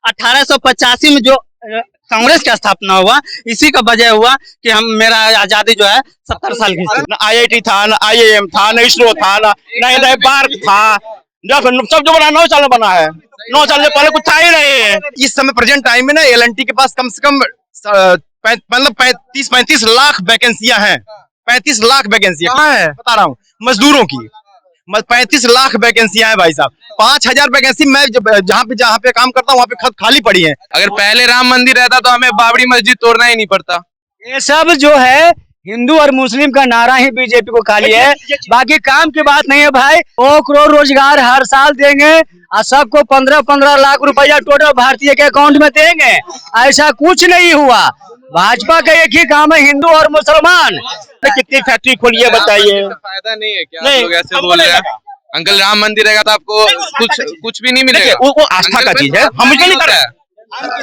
1885 में जो कांग्रेस का स्थापना हुआ, इसी का वजह हुआ कि हम मेरा आजादी जो है 70 साल की। ना IIT था, ना IIM था, ना इसरो था, ना पार्क था, सब जो बना 9 साल में बना है। 9 साल से पहले कुछ था ही नहीं। इस समय प्रेजेंट टाइम में ना LNT के पास कम से कम मतलब 35 लाख वैकेंसियां हैं। 35 लाख वैकेंसियां कहाँ है बता रहा हूँ, मजदूरों की 35 लाख वैकेंसियां हैं भाई साहब। 5000 वैकेंसी मैं जहाँ पे काम करता हूँ वहाँ पे खाली पड़ी है। अगर पहले राम मंदिर रहता तो हमें बाबरी मस्जिद तोड़ना ही नहीं पड़ता। ये सब जो है हिंदू और मुस्लिम का नारा ही बीजेपी को खाली है, बाकी काम की बात नहीं है भाई। 2 करोड़ रोजगार हर साल देंगे और सबको 15-15 लाख रुपया टोटल भारतीय के अकाउंट में देंगे। ऐसा कुछ नहीं हुआ। भाजपा का एक ही काम है, हिंदू और मुसलमान। कितनी फैक्ट्री खोली है बताइए, फायदा नहीं है क्या? नहीं, लोग ऐसे बोल रहे हैं। अंकल राम मंदिर रहेगा तो आपको कुछ भी नहीं मिलेगा। वो आस्था का चीज है, हम मुझे नहीं कर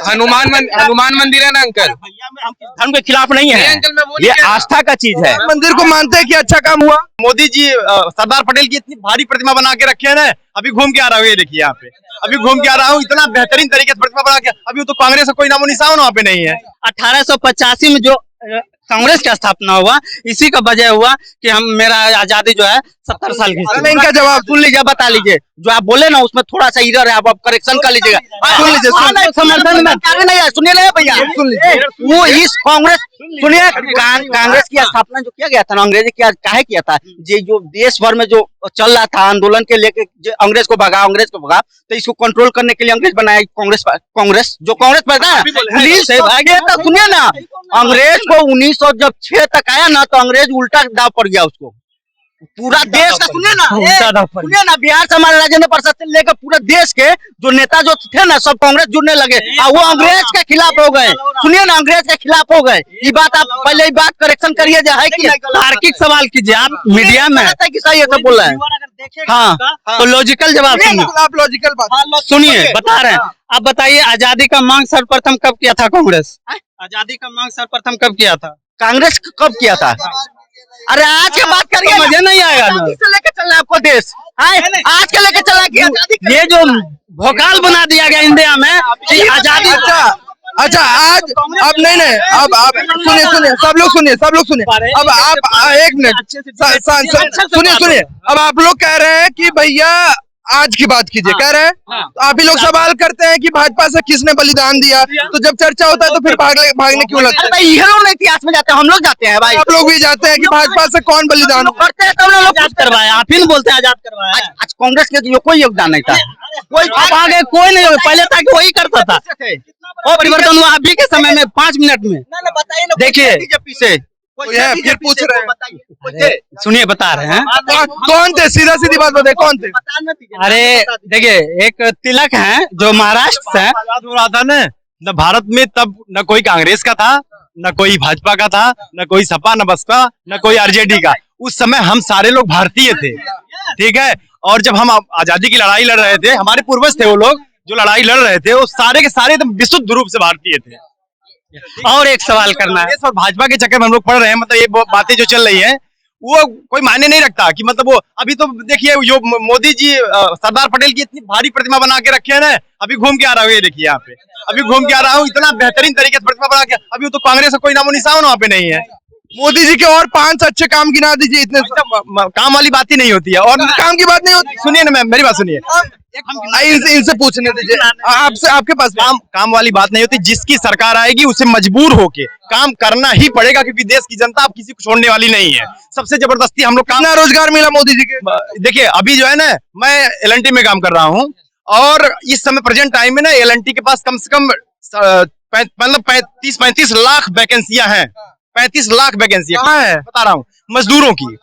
हनुमान मंदिर है ना अंकल, धर्म के खिलाफ नहीं है अंकल, मैं वो नहीं ये कह रहा। आस्था का चीज है। मंदिर को मानते हैं कि अच्छा काम हुआ। मोदी जी सरदार पटेल की इतनी भारी प्रतिमा बना के रखे है ना, अभी घूम के आ रहा हूँ, ये देखिए यहाँ पे अभी घूम के आ रहा हूँ, इतना बेहतरीन तरीके से प्रतिमा बना के। अभी तो कांग्रेस का कोई नामो निशान वहाँ पे नहीं है। 1885 में जो कांग्रेस का स्थापना हुआ, इसी का वजह हुआ कि हम मेरा आजादी जो है 70 साल की। इनका जवाब सुन लीजिए, बता लीजिए। जो आप बोले ना उसमें थोड़ा सा इधर है, आप करेक्शन कर लीजिएगा। सुन लीजिए, समर्थन में नहीं है, सुनिए ना भैया, सुन लीजिए। वो इस कांग्रेस, सुनिए, कांग्रेस की स्थापना जो किया गया था ना, अंग्रेजी काहे किया था, ये जो देश भर में जो चल रहा था आंदोलन के लेके, अंग्रेज को भगा, तो इसको कंट्रोल करने के लिए अंग्रेज बनाया कांग्रेस जो कांग्रेस पैदा पुलिस से भागे। तो सुनिए ना, अंग्रेज को 1906 तक आया ना, तो अंग्रेज उल्टा दाव पड़ गया उसको। पूरा देश का सुनिए ना, बिहार से हमारे राजेंद्र प्रसाद से लेकर पूरे देश के जो नेता जो थे ना, सब कांग्रेस जुड़ने लगे और वो अंग्रेज के खिलाफ हो गए। सुनिए ना, अंग्रेज के खिलाफ हो गए। ये बात आप पहले ही बात करेक्शन करिए, जो है कि तार्किक सवाल कीजिए। आप मीडिया में कि सही ऐसा बोल रहे हैं, हाँ, तो लॉजिकल जवाब सुनिए। आप लॉजिकल बात सुनिए, बता रहे हैं। आप बताइए, आजादी का मांग सर्वप्रथम कब किया था कांग्रेस? आजादी का मांग सर्वप्रथम कब किया था कांग्रेस? कब किया था? अरे आज की बात करिए, मुझे नहीं आएगा ना। किससे लेके चल रहा है आपको देश? आज के लेके चला कि ये जो भोकाल बना दिया गया इंडिया में कि आजादी। अच्छा आज अब नहीं अब आप सुनिए, सब लोग सुनिए। अब आप एक मिनट सुनिए। अब आप लोग कह रहे हैं कि भैया आज की बात कीजिए, कह रहे हैं। तो आप ही लोग सवाल करते हैं कि भाजपा से किसने बलिदान दिया, तो जब चर्चा होता है तो फिर भागने क्यों लगता है? भाई इतिहास में जाते हैं, हम लोग जाते हैं भाई। आप लोग भी जाते हैं कि भाजपा से कौन बलिदान करते हैं, तब लोग आजाद करवाया। आप ही बोलते हैं आजाद करवाया। आज कांग्रेस के कोई योगदान नहीं था, आगे कोई नहीं। पहले था कि वही करता था, और परिवर्तन हुआ अभी के समय में 5 मिनट में। देखिए पीछे फिर पूछ रहे हैं, सुनिए, बता रहे हैं कौन थे, सीधा सीधी बात बताए कौन थे? अरे देखिए, एक तिलक है जो महाराष्ट्र से हो रहा था न भारत में, तब न कोई कांग्रेस का था, न कोई भाजपा का था, न कोई सपा, न बसपा, न कोई RJD का। उस समय हम सारे लोग भारतीय थे, ठीक है। और जब हम आजादी की लड़ाई लड़ रहे थे, हमारे पूर्वज थे वो लोग जो लड़ाई लड़ रहे थे, वो सारे के सारे एकदम विशुद्ध रूप से भारतीय थे। और एक सवाल करना है, और भाजपा के चक्कर में हम लोग पढ़ रहे हैं, मतलब ये बातें जो चल रही है वो कोई मायने नहीं रखता कि मतलब वो अभी तो देखिए, जो मोदी जी सरदार पटेल की इतनी भारी प्रतिमा बना के रखे है ना, अभी घूम के आ रहा हूँ, ये देखिए यहाँ पे अभी घूम के आ रहा हूँ, इतना बेहतरीन तरीके से प्रतिमा बना के। अभी तो कांग्रेस का कोई नामो निशान वहाँ पे नहीं है। मोदी जी के और 5 अच्छे काम गिना दीजिए। इतने काम वाली बात ही नहीं होती है, और काम की बात नहीं होती। सुनिए ना, मेरी बात सुनिए, इनसे पूछने दीजिए। आपसे, आपके पास काम वाली बात नहीं होती। जिसकी सरकार आएगी उसे मजबूर होके काम करना ही पड़ेगा, क्योंकि देश की जनता अब किसी को छोड़ने वाली नहीं है। सबसे जबरदस्ती हम लोग कितना रोजगार मिला मोदी जी के? देखिए अभी जो है ना, मैं LNT में काम कर रहा हूँ, और इस समय प्रेजेंट टाइम में ना LNT के पास कम से कम मतलब 35 लाख वैकेंसियां हैं। 35 लाख वैकेंसियां कहाँ है बता रहा हूँ, मजदूरों की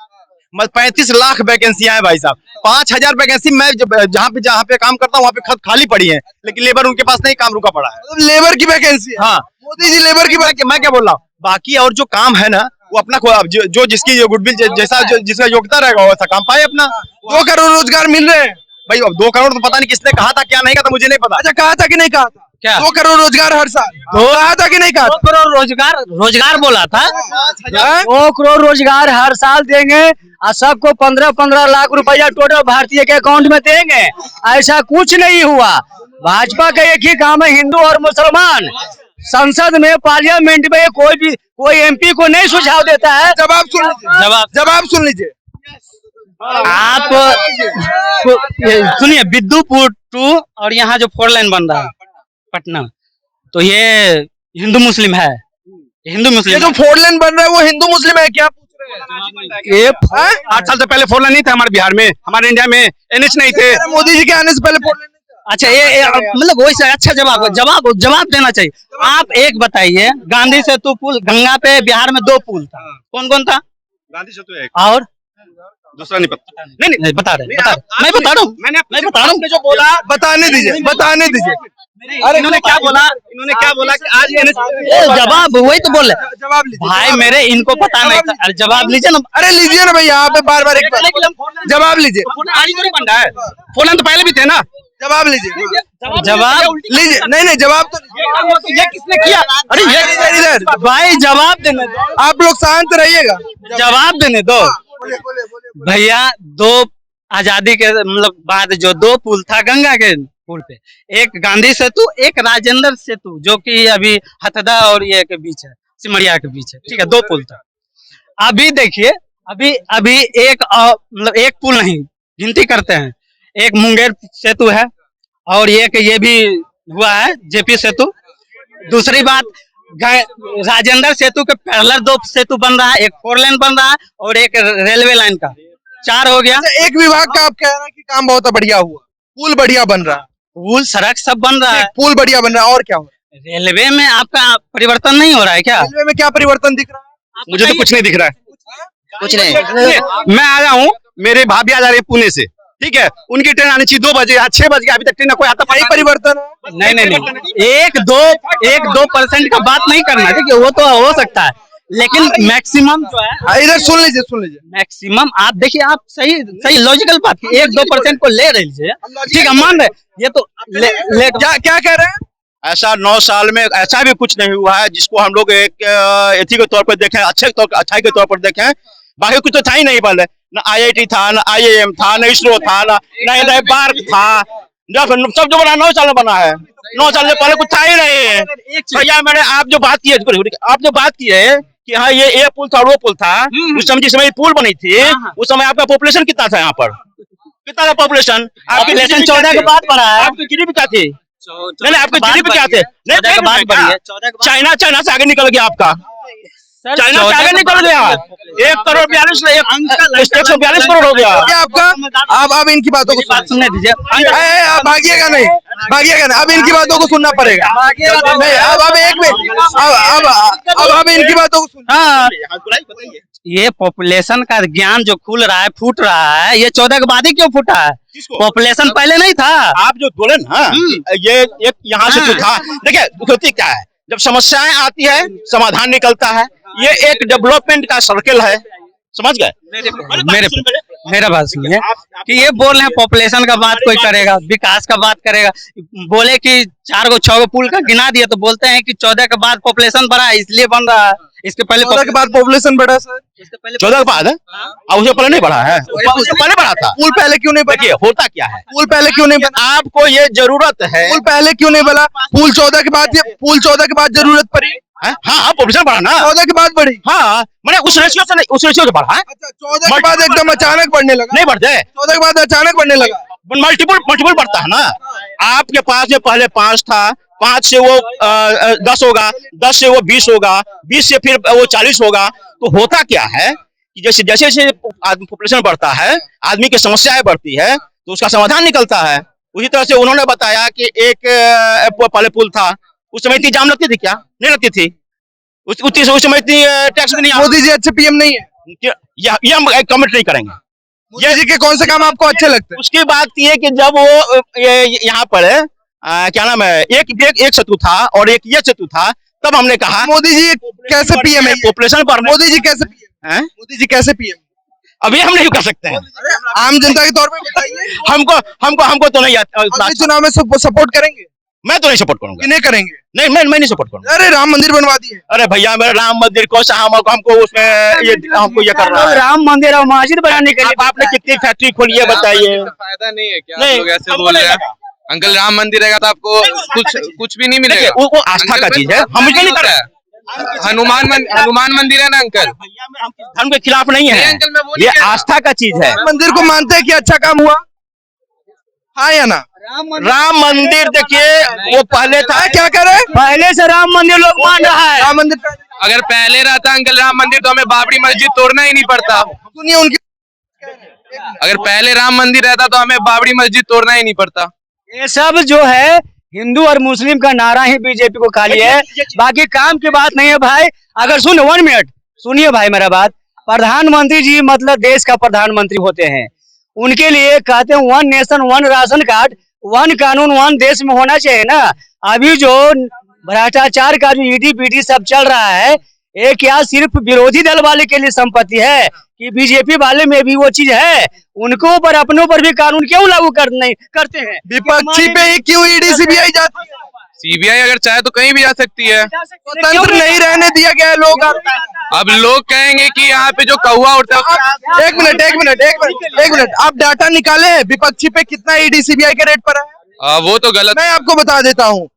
35 लाख वैकेंसियां हैं भाई साहब। 5000 वैकेंसी मैं जहाँ पे काम करता हूँ वहाँ पे खाली पड़ी है, लेकिन लेबर उनके पास नहीं, काम रुका पड़ा है। लेबर की वैकेंसी? हाँ, मोदी जी लेबर की वैकेंसी। मैं क्या बोल रहा हूँ, बाकी और जो काम है ना, वो अपना जो जिसकी गुडविल जैसा जिसका योग्यता रहेगा वैसा काम पाए अपना। 2 करोड़ रोजगार मिल रहे हैं भाई। अब 2 करोड़ तो पता नहीं किसने कहा था, क्या नहीं कहा था, मुझे नहीं पता। अच्छा, कहा था कि नहीं कहा था? क्या 2 करोड़ रोजगार हर साल कहा था कि नहीं कहा? 2 करोड़ रोजगार बोला था। 2 करोड़ रोजगार हर साल देंगे और सबको 15-15 लाख रुपया टोटल भारतीय के अकाउंट में देंगे। ऐसा कुछ नहीं हुआ। भाजपा का एक ही काम है, हिंदू और मुसलमान। संसद में, पार्लियामेंट में कोई एमपी को नहीं सुझाव देता है। जवाब सुन लीजिए, जवाब सुन लीजिए। आप सुनिए, बिद्दुपुर टू और यहाँ जो 4 लाइन बन रहा है पटना, तो ये हिंदू मुस्लिम है, हिंदू ये मुस्लिम जो 4 लाइन बन रहा है वो हिंदू मुस्लिम है क्या पूछ रहे हैं? ये 8 साल से पहले 4 लाइन नहीं था हमारे बिहार में, हमारे इंडिया में NH नहीं थे। मोदी जी के आने से पहले 4 लाइन। अच्छा, ये मतलब वैसे अच्छा जवाब देना चाहिए। आप एक बताइए, गांधी सेतु पुल, गंगा पे बिहार में 2 पुल था, कौन कौन था? गांधी सेतु एक, और दूसरा नहीं पता। नहीं बता रहे, मैं बता रहा हूँ, मैं बता रहा हूँ। जो बोला बताने दीजिए। अरे इन्होंने क्या बोला कि आज जवाब वही तो बोल रहे जवाब लीजिए भाई, मेरे इनको पता नहीं था। अरे जवाब लीजिए ना। अरे लीजिए ना भैया, आप बार बार एक जवाब लीजिए। आज ही थोड़ी बन रहा है, 4 लाइन तो पहले भी थे ना। जवाब लीजिए, जवाब लीजिए। नहीं जवाब तो ये किसने किया? अरे ये इधर भाई जवाब देने दो, आप लोग शांत रहिएगा। जवाब देने दो बोले। भैया। 2 आजादी के मतलब बाद जो 2 पुल था गंगा के पुल पे, एक गांधी सेतु, एक राजेंद्र सेतु, जो कि अभी हथदा और ये के बीच है, सिमरिया के बीच है, ठीक है, 2 पुल था। अभी देखिए, अभी एक मतलब एक पुल नहीं, गिनती करते हैं, एक मुंगेर सेतु है और एक ये भी हुआ है जेपी सेतु। दूसरी बात, राजेंद्र सेतु के पैरेलल 2 सेतु बन रहा है, एक 4 लाइन बन रहा है और एक रेलवे लाइन का, 4 हो गया। एक विभाग का आप कह रहे हैं कि काम बहुत बढ़िया हुआ, पुल बढ़िया बन रहा है, पुल सड़क सब बन रहा है, पुल बढ़िया बन रहा है, और क्या हो रहा है? रेलवे में आपका परिवर्तन नहीं हो रहा है क्या? रेलवे में क्या परिवर्तन दिख रहा है? मुझे तो कुछ नहीं दिख रहा है, कुछ नहीं। मैं आया हूँ, मेरे भाभी आ जा रही है पुणे से, ठीक है, उनकी ट्रेन आनी चाहिए 2 बजे, आज 6 बज गया, अभी तक ट्रेन कोई आता यही परिवर्तन है। नहीं, 1-2% का बात नहीं करना, ठीक है, वो तो हो सकता है, लेकिन मैक्सिमम जो है, इधर सुन लीजिए। मैक्सिमम आप देखिए, आप सही लॉजिकल बात की 1-2% को ले रही है, ठीक है, मान रहे, ये तो क्या कह रहे हैं? ऐसा 9 साल में ऐसा भी कुछ नहीं हुआ है जिसको हम लोग एक एथी के तौर पर देखें, अच्छाई के तौर पर देखें। बाकी कुछ तो था ही नहीं, पहले ना IIT था, ना IIM था, ना ISRO था, ना बार्क था, सब जो बना 9 साल में बना है। 9 साल से पहले कुछ था ही नहीं। भैया मैंने आप जो बात की है कि हाँ ये पुल था, वो पुल था, उस समय जिस समय पुल बनी थी, उस समय आपका पॉपुलेशन कितना था यहाँ पर? कितना था पॉपुलेशन? आपकी 14 के बाद बढ़ा है। आपकी GDP क्या थी? नहीं आपके GDP क्या थे? चाइना से आगे निकल गया आपका, चाइना से आगे निकल गया, 142 करोड़ हो गया आपका। अब इनकी बातों को सुनने दीजिए, आप भागिएगा नहीं, अब इनकी बातों को सुनना पड़ेगा। नहीं, अब एक मिनट, अब इनकी बातों को हाँ, ये पॉपुलेशन का ज्ञान जो खुल रहा है, फूट रहा है, ये 14 के बाद ही क्यों फूटा है? पॉपुलेशन पहले नहीं था। आप जो बोले ना, ये एक यहाँ से जो था, देखिए होती क्या है, जब समस्याएं आती है समाधान निकलता है, ये एक डेवलपमेंट का सर्कल है, समझ गए? मेरा बात सुनिए कि ये बोल रहे हैं पॉपुलेशन का बात कोई करेगा, विकास का बात करेगा, बोले कि 4 गो 6 गो पुल का गिना दिया, तो बोलते हैं कि 14 के बाद पॉपुलेशन बढ़ा है इसलिए बन रहा है, इसके पहले 14 के बाद पॉपुलेशन बढ़ा सर, इसके पहले 14 के बाद है, उससे पहले नहीं बढ़ा है, उससे पहले बढ़ा था। पुल पहले क्यों नहीं बना? देखिए होता क्या है, पुल पहले क्यों नहीं बना? आपको ये जरूरत है, पुल पहले क्यों नहीं बना? पुल 14 के बाद जरूरत पड़ी। हाँ पॉपुलेशन बढ़ा ना, 14 के बाद बढ़ी। हाँ मैंने उस रेशियो से नहीं, उस रेशियो से बढ़ा है। अच्छा, 14 के बाद एकदम अचानक बढ़ने लगा? नहीं बढ़ जाए, 14 के बाद अचानक बढ़ने लगा, मल्टीपल बढ़ता है ना। आपके पास में पहले 5 था, 5 से वो 10 होगा, 10 से वो 20 होगा, 20 से फिर वो 40 होगा। तो होता क्या है कि जैसे जैसे पॉपुलेशन बढ़ता है, आदमी की समस्याएं बढ़ती है, तो उसका समाधान निकलता है। उसी तरह से उन्होंने बताया कि एक पहले पुल था, उस समय इतनी जाम लगती थी क्या? नहीं लगती थी, उस समय इतनी टैक्स भी नहीं। मोदी जी अच्छे PM नहीं है, ये हम कमेंट नहीं करेंगे। मोदी जी के कौन से काम आपको अच्छे लगते हैं? उसकी बात ये कि जब वो यहाँ पर क्या नाम है, एक सेतु था और एक ये सेतु था, तब हमने कहा मोदी जी कैसे PM है? पॉपुलेशन पर मोदी जी कैसे PM है? मोदी जी कैसे PM? अभी हम नहीं कर सकते हैं, आम जनता के तौर पे बताइए। हमको तो नहीं अगले चुनाव में सपोर्ट करेंगे? मैं तो नहीं सपोर्ट करूंगा। किन्हें करेंगे? नहीं मैं नहीं सपोर्ट करूंगा। अरे राम मंदिर बनवा दिए। अरे भैया मेरा राम मंदिर को हमको उसमें हमको ये करना है। राम मंदिर और मस्जिद बनाने के लिए आपने कितनी फैक्ट्री खोली है बताइए? फायदा नहीं है क्या? नहीं, लोग ऐसे बोल रहे हैं। अंकल राम मंदिर रहेगा तो आपको कुछ भी नहीं मिलेगा। वो आस्था अंकल, का चीज है, हम मुझे नहीं कर हनुमान मंदिर है ना अंकल। धर्म के खिलाफ नहीं नहीं है, अंकल, मैं वो नहीं ये कह रहा। आस्था का चीज है। मंदिर को मानते हैं कि अच्छा काम हुआ, हाँ या ना? राम मंदिर देखिए वो पहले था, क्या कह रहे हैं? पहले से राम मंदिर लोग मान रहा है। राम मंदिर अगर पहले रहता अंकल राम मंदिर तो हमें बाबरी मस्जिद तोड़ना ही नहीं पड़ता। सुनिए उनकी। अगर पहले राम मंदिर रहता तो हमें बाबरी मस्जिद तोड़ना ही नहीं पड़ता। ये सब जो है हिंदू और मुस्लिम का नारा ही बीजेपी को खाली है, बाकी काम की बात नहीं है भाई। अगर 1 मिनट सुनिए भाई मेरा बात। प्रधानमंत्री जी मतलब देश का प्रधानमंत्री होते हैं, उनके लिए कहते हैं 1 नेशन 1 राशन कार्ड, 1 कानून 1 देश में होना चाहिए ना। अभी जो भ्रष्टाचार का जो ईडी पीडी सब चल रहा है, ये क्या सिर्फ विरोधी दल वाले के लिए संपत्ति है कि बीजेपी वाले में भी वो चीज है? उनको ऊपर अपनों पर भी कानून क्यों लागू करते हैं? विपक्षी पे ही क्यों ईडी सीबीआई जाती है? सीबीआई अगर चाहे तो कहीं भी जा सकती है। स्वतंत्र नहीं रहने दिया गया है लोग। अब लोग कहेंगे कि यहाँ पे जो कौवा उड़ता है। एक मिनट, आप डाटा निकाले हैं विपक्षी पे कितना ईडी सीबीआई के रेट पर है? वो तो गलत। मैं आपको बता देता हूँ,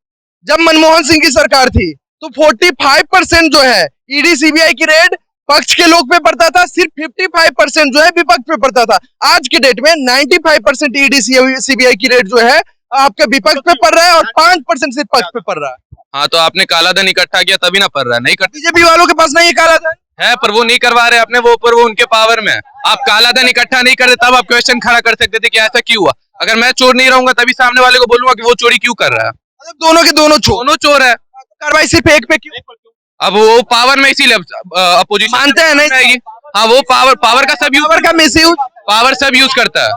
जब मनमोहन सिंह की सरकार थी तो 45% जो है ईडी सीबीआई की रेट पक्ष के लोग पे पड़ता था, सिर्फ 55% जो है विपक्ष पे पड़ता था। आज के डेट में 95% ईडी सीबीआई की रेट जो है आपके विपक्ष पे पड़ रहा है और 5% सिर्फ पक्ष पे पड़ रहा है। हाँ तो आपने काला धन इकट्ठा किया तभी ना पड़ रहा है, नहीं करते बीजेपी वालों के पास नहीं काला धन है पर वो नहीं करवा रहे अपने वो, पर वो उनके पावर में है। आप काला धन इकट्ठा नहीं करते तब आप क्वेश्चन खड़ा कर सकते थे कि ऐसा क्यों हुआ। अगर मैं चोर नहीं रहूंगा तभी सामने वाले को बोलूंगा कि वो चोरी क्यों कर रहा है। दोनों के दोनों दोनों चोर है, कार्रवाई सिर्फ एक पे क्यों? अब वो पावर में इसीलिए अपोजिशन मानते हैं नहीं? हाँ वो पावर का सब पावर का मिसयूज, पावर सब यूज करता है।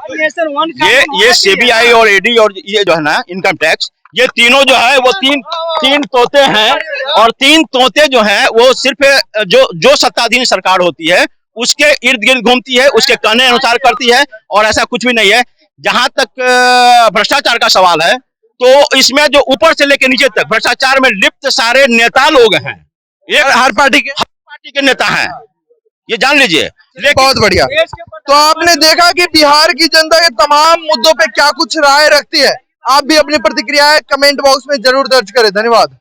ये सीबीआई और ईडी और ये जो है ना इनकम टैक्स, ये तीनों जो है वो तीन तोते हैं, और 3 तोते जो हैं वो सिर्फ जो सत्ताधीन सरकार होती है उसके इर्द गिर्द घूमती है, उसके कहने अनुसार करती है, और ऐसा कुछ भी नहीं है। जहां तक भ्रष्टाचार का सवाल है तो इसमें जो ऊपर से लेकर नीचे तक भ्रष्टाचार में लिप्त सारे नेता लोग हैं, हर पार्टी के नेता हैं, ये जान लीजिए। बहुत बढ़िया। तो आपने देखा कि बिहार की जनता के तमाम मुद्दों पे क्या कुछ राय रखती है। आप भी अपनी प्रतिक्रियाएं कमेंट बॉक्स में जरूर दर्ज करें। धन्यवाद।